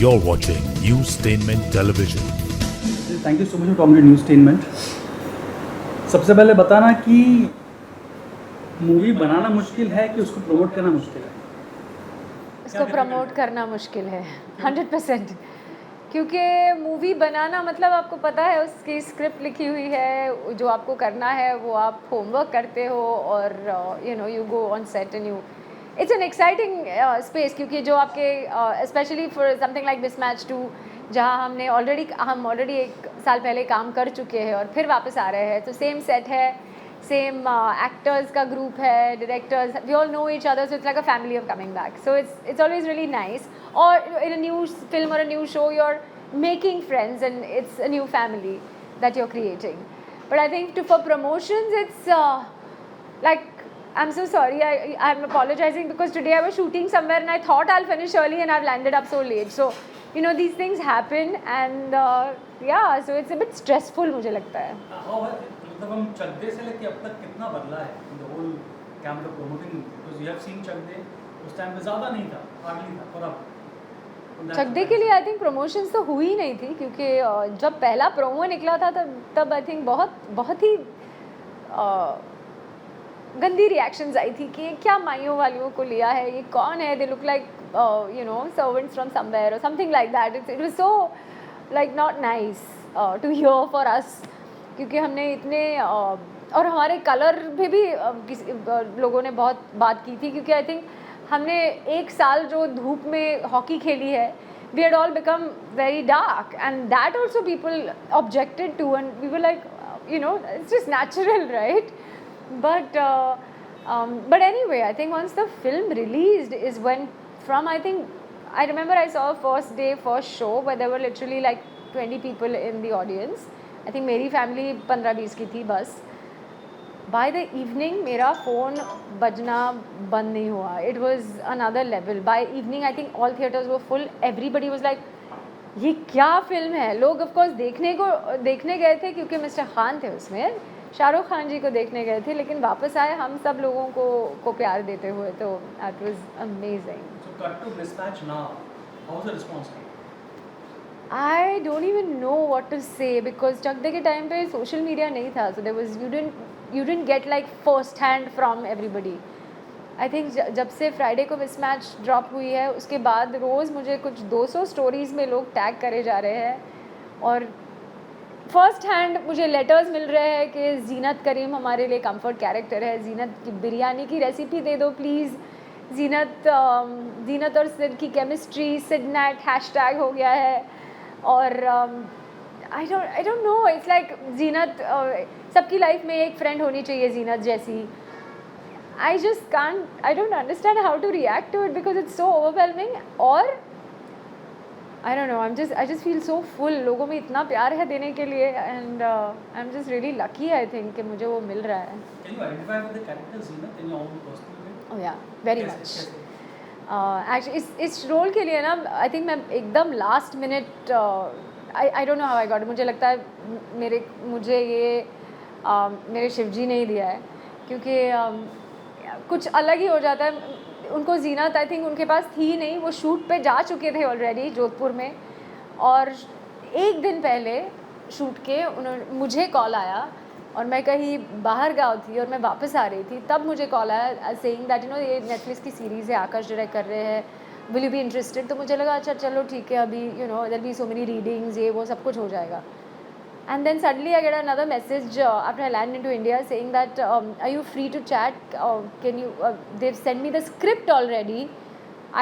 You're watching Newstainment Television. Thank you so much for coming to Newstainment. सबसे पहले बताना कि मूवी बनाना मुश्किल है कि उसको प्रमोट करना मुश्किल है? इसको प्रमोट करना मुश्किल है 100%। क्योंकि मूवी बनाना मतलब आपको पता है उसकी स्क्रिप्ट लिखी हुई है, जो आपको करना है वो आप होमवर्क करते हो और you go on set and you it's an exciting space. क्योंकि जो आपके specially for something like mismatch 2 जहाँ हम ऑलरेडी 1 साल पहले काम कर चुके हैं और फिर वापस आ रहे हैं, तो सेम सेट है, सेम एक्टर्स का ग्रुप है, directors, we all know each other, so it's like a family of coming back, so it's always really nice. और इन अ न्यू फिल्म और a new show you are making friends and it's a new family that you're creating. But I think for promotions it's like I'm so sorry, I'm apologizing because today I was shooting somewhere and I thought I'll finish early and I've landed up so late, so these things happen and yeah, so it's a bit stressful मुझे लगता है। मतलब हम चक दे से लेके अब तक कितना बदला है in the whole camera promoting, because you have seen Chak De उस टाइम पे ज़्यादा नहीं था, हार्डली था, और अब चकदे के लिए आई थिंक प्रमोशंस तो हुई नहीं थी, क्योंकि जब पहला प्रोमो निकला था तब आई थिंक बहुत ही गंदी रिएक्शंस आई थी कि क्या माइयों वालियों को लिया है, ये कौन है, they look like servants from somewhere और something like that. It was so like not nice to hear for us, क्योंकि हमने इतने और हमारे कलर पे भी लोगों ने बहुत बात की थी, क्योंकि आई थिंक हमने 1 साल जो धूप में हॉकी खेली है, we had all become very dark and that also people objected to and we were like it's just natural, right? But anyway, I think once the film released is when I remember I saw first day first show where there were literally like 20 people in the audience. I think मेरी family 15-20 की थी बस। By the evening मेरा phone बजना बंद नहीं हुआ, it was another level. By evening I think all theatres were full, everybody was like ये क्या फिल्म है। लोग ऑफ कोर्स देखने गए थे क्योंकि मिस्टर खान थे उसमें, शाहरुख खान जी को देखने गए थे, लेकिन वापस आए हम सब लोगों को प्यार देते हुए, तो that was amazing. So cut to Mismatched now, how was the response? I don't even know what to say because चकदे के टाइम पे सोशल मीडिया नहीं था, so there was you didn't get like first hand from everybody. I think जब से Friday को mismatch drop हुई है उसके बाद रोज़ मुझे कुछ 200 स्टोरीज़ में लोग टैग करे जा रहे हैं और फर्स्ट हैंड मुझे लेटर्स मिल रहे हैं कि जीनत करीम हमारे लिए कंफर्ट कैरेक्टर है, जीनत की बिरयानी की रेसिपी दे दो प्लीज़, जीनत और सिड की केमिस्ट्री, सिडनेट हैशटैग हो गया है, और I don't know, it's like Zeenat सबकी लाइफ में एक फ्रेंड होनी चाहिए जीनत जैसी। I just can't, I don't understand how to react to it because it's so overwhelming, और I don't know, I just feel so full, लोगों में इतना प्यार है देने के लिए and I'm just really lucky I think कि मुझे वो मिल रहा है। Can you identify with the character Zeenat in your own personal way? Oh yeah, very much. Actually इस रोल के लिए ना आई थिंक मैं एकदम last minute I don't know how I got, मुझे लगता है मुझे ये मेरे शिवजी ने ही दिया है, क्योंकि कुछ अलग ही हो जाता है। उनको जीनत आई थिंक उनके पास थी नहीं, वो शूट पे जा चुके थे ऑलरेडी जोधपुर में, और 1 दिन पहले शूट के मुझे कॉल आया और मैं कहीं बाहर गाँव थी और मैं वापस आ रही थी, तब मुझे कॉल आया सेइंग दैट ये नेटफ्लिक्स की सीरीज़ है, आकाश डायरेक्ट कर रहे हैं, विल यू बी इंटरेस्टेड। तो मुझे लगा अच्छा चलो ठीक है, अभी there be so many readings, ये वो सब कुछ हो जाएगा। And then suddenly I get another message after I land into India saying that are you free to chat? Can you? They've sent me the script already.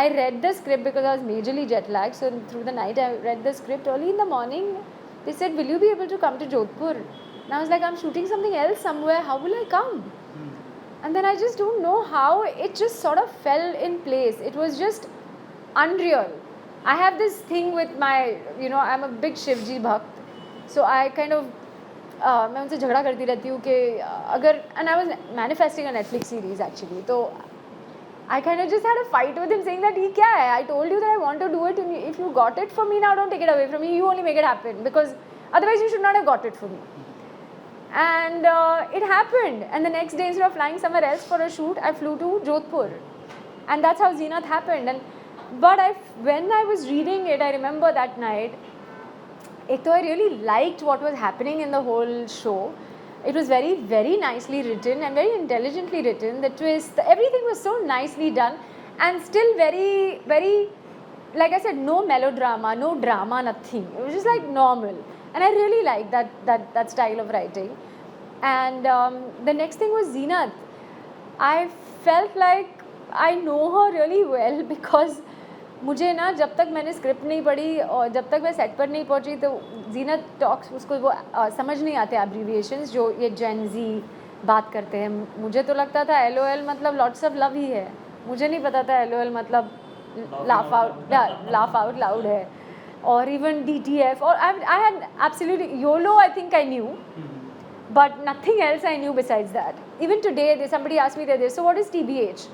I read the script because I was majorly jet lagged. So through the night I read the script. Early in the morning, they said, "Will you be able to come to Jodhpur?" And I was like, "I'm shooting something else somewhere. How will I come?" And then I just don't know how it just sort of fell in place. It was just unreal. I have this thing with my, I'm a big Shivji bhakt. So I kind of मैं उनसे झगड़ा करती रहती हूँ कि अगर and I was manifesting a Netflix series actually, तो I kind of just had a fight with him saying that ये क्या है, I told you that I want to do it and if you got it for me now don't take it away from me, you only make it happen because otherwise you should not have got it for me. And it happened, and the next day instead of flying somewhere else for a shoot I flew to Jodhpur, and that's how Zeenat happened. And But when I was reading it, I remember that night, I really liked what was happening in the whole show. It was very, very nicely written and very intelligently written. The twist, everything was so nicely done, and still very, very, like I said, no melodrama, no drama, nothing. It was just like normal, and I really liked that style of writing. And the next thing was Zeenat. I felt like I know her really well because मुझे ना जब तक मैंने script नहीं पढ़ी और जब तक मैं सेट पर नहीं पहुंची तो जीनत टॉक्स उसको वो समझ नहीं आते एब्रीविएशंस जो ये जेन जी बात करते हैं. मुझे तो लगता था LOL मतलब लॉट्स ऑफ लव ही है. मुझे नहीं पता था LOL मतलब लाफ आउट लाउड है. और इवन DTF और I had absolutely YOLO I think I knew. But nothing else I knew besides that. Even today, somebody asked me that, so what is TBH?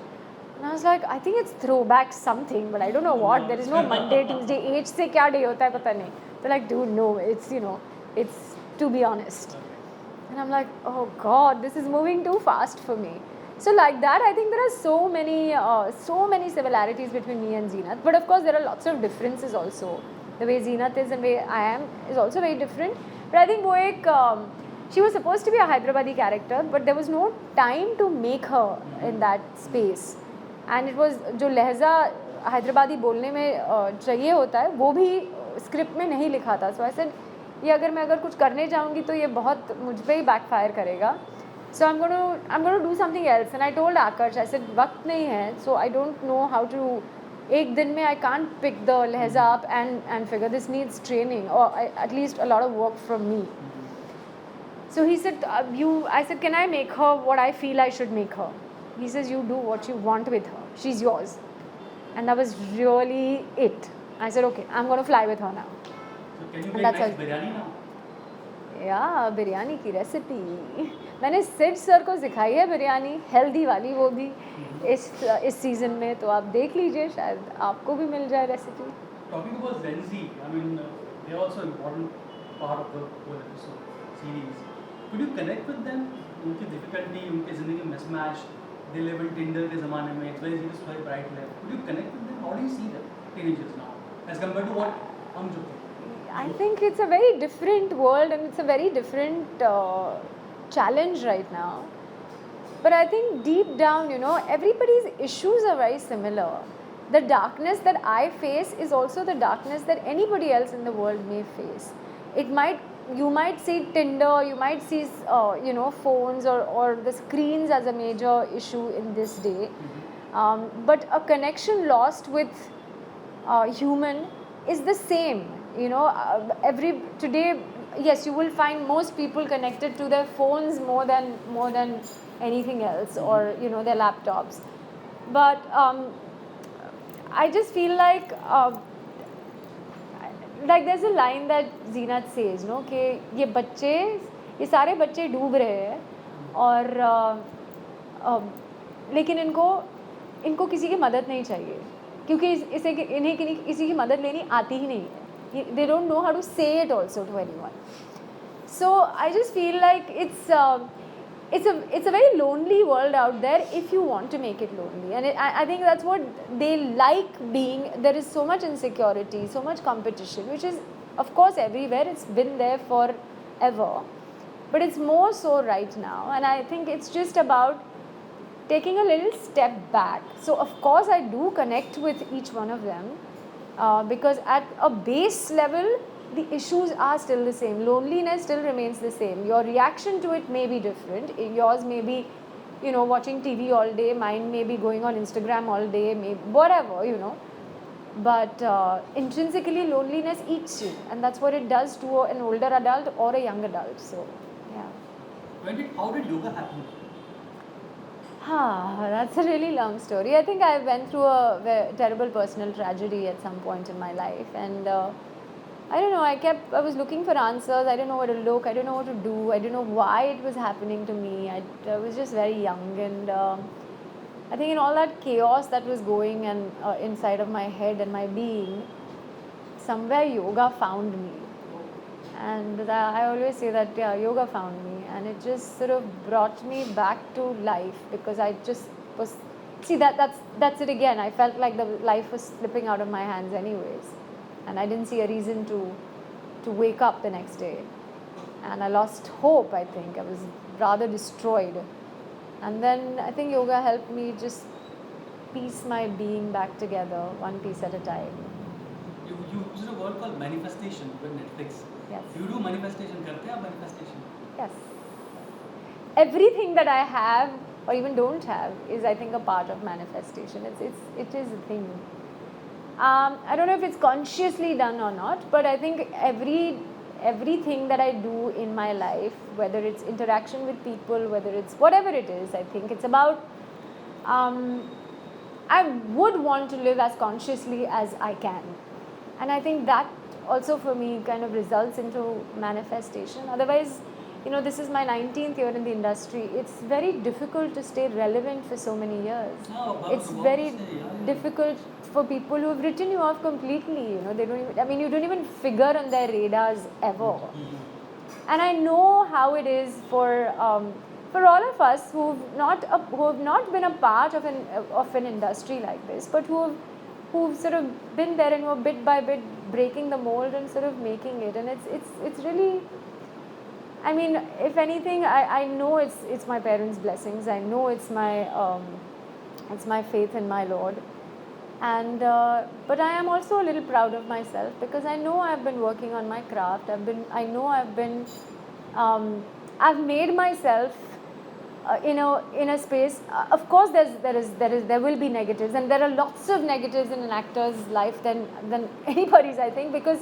And I was like, I think it's throwback something, but I don't know what. There is no Monday, Tuesday, H से क्या day होता है पता नहीं. They're like, dude, no, it's it's to be honest. And I'm like, oh God, this is moving too fast for me. So like that, I think there are so many similarities between me and Zeenat. But of course, there are lots of differences also. The way Zeenat is and the way I am is also very different. But I think वो एक she was supposed to be a Hyderabadi character, but there was no time to make her in that space. And it was जो लहजा हैदराबादी बोलने में चाहिए होता है वो भी स्क्रिप्ट में नहीं लिखा था. सो आई सेड ये अगर मैं कुछ करने जाऊँगी तो ये बहुत मुझ पे ही बैकफायर करेगा. सो I'm going to do something else. And I told Akash, I said वक्त नहीं है, so I don't know how to. एक दिन में I can't pick the लहजा up and figure. This needs training or at least a lot of work from me. So he said, I said, can I make her what I feel I should make her? He says, you do what you want with her. She's yours. And that was really it. I said, okay, I'm going to fly with her now. So can you make nice biryani now? Yeah, biryani की recipe मैंने Sid sir को सिखाई है biryani healthy वाली वो भी इस season में. तो आप देख लीजिए शायद आपको भी मिल जाए recipe. Talking about Gen Z, I mean, they're also an important part of the whole episode series. Could you connect with them? उनकी difficulty, उनकी ज़िंदगी mismatched, they live in Tinder के ज़माने में, it's very easy to swipe right left. Could you connect with them? How do you see them, teenagers now, as compared to what हम जो थे? I think it's a very different world and it's a very different challenge right now. But I think deep down, everybody's issues are very similar. The darkness that I face is also the darkness that anybody else in the world may face. You might see Tinder, you might see phones or the screens as a major issue in this day. But a connection lost with human is the same. Today, yes, you will find most people connected to their phones more than anything else, or their laptops. But I just feel like there's a line that Zeenat says, कि ये सारे बच्चे डूब रहे हैं और लेकिन इनको किसी की मदद नहीं चाहिए क्योंकि इन्हें किसी की मदद लेनी आती ही नहीं है. They don't know how to say it also to anyone. So I just feel like it's a very lonely world out there if you want to make it lonely. And I think that's what they like being. There is so much insecurity, so much competition, which is of course everywhere. It's been there forever. But it's more so right now. And I think it's just about taking a little step back. So of course I do connect with each one of them. Because at a base level, the issues are still the same. Loneliness still remains the same. Your reaction to it may be different. Yours may be, watching TV all day. Mine may be going on Instagram all day, maybe whatever, But intrinsically, loneliness eats you. And that's what it does to an older adult or a young adult. So, yeah. How did yoga happen? That's a really long story. I think I went through a terrible personal tragedy at some point in my life, and I don't know. I was looking for answers. I didn't know where to look. I didn't know what to do. I didn't know why it was happening to me. I was just very young, and I think in all that chaos that was going and inside of my head and my being, somewhere yoga found me. And I always say that yoga found me, and it just sort of brought me back to life because I just was see that's it again. I felt like the life was slipping out of my hands anyways, and I didn't see a reason to wake up the next day, and I lost hope. I think I was rather destroyed, and then I think yoga helped me just piece my being back together, one piece at a time. You use a word called manifestation with Netflix. Yes. You do manifestation. करते हैं आप manifestation? Yes. Everything that I have or even don't have is, I think, a part of manifestation. It is a thing. I don't know if it's consciously done or not, but I think everything that I do in my life, whether it's interaction with people, whether it's whatever it is, I think it's about. I would want to live as consciously as I can, and I think that also for me kind of results into manifestation. Otherwise, this is my 19th year in the industry. It's very difficult to stay relevant for so many years. It's very difficult for people who have written you off completely. They don't even, you don't even figure on their radars ever. And I know how it is for all of us who've not been a part of an industry like this, but who've sort of been there and who are bit by bit breaking the mold and sort of making it. And it's really, if anything, I know it's my parents' blessings. I know it's my faith in my Lord. And but I am also a little proud of myself because I know I've been working on my craft. I've made myself in a space. Of course, there will be negatives, and there are lots of negatives in an actor's life than anybody's, I think, because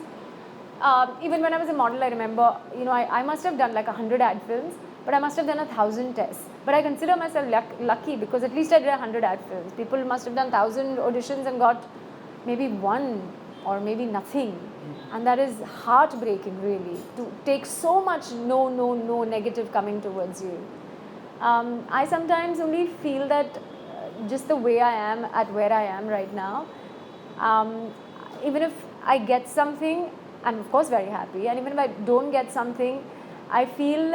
even when I was a model, I remember, I must have done like 100 ad films, but I must have done 1,000 tests. But I consider myself lucky because at least I did 100 ad films. People must have done 1,000 auditions and got maybe one or maybe nothing. And that is heartbreaking, really, to take so much no negative coming towards you. I sometimes only feel that just the way I am at where I am right now, even if I get something, I'm of course very happy, and even if I don't get something, I feel,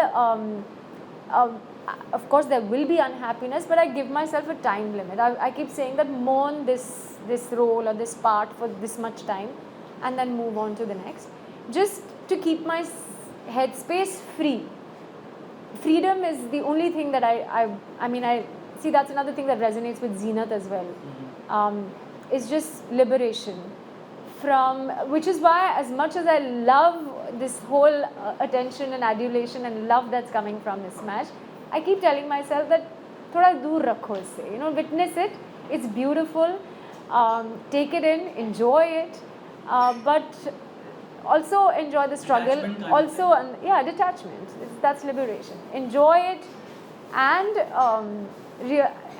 of course there will be unhappiness, but I give myself a time limit. I keep saying that mourn this role or this part for this much time and then move on to the next, just to keep my headspace free. Freedom is the only thing that I see. That's another thing that resonates with Zeenat as well. It's just liberation from, which is why as much as I love this whole attention and adulation and love that's coming from Mismatched, I keep telling myself that thoda dur rakho isse, witness it, it's beautiful, take it in, enjoy it, but also enjoy the struggle. Detachment. That's liberation. Enjoy it, and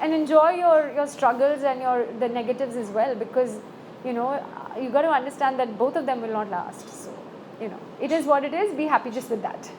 enjoy your struggles and the negatives as well, because you got to understand that both of them will not last. So it is what it is. Be happy just with that.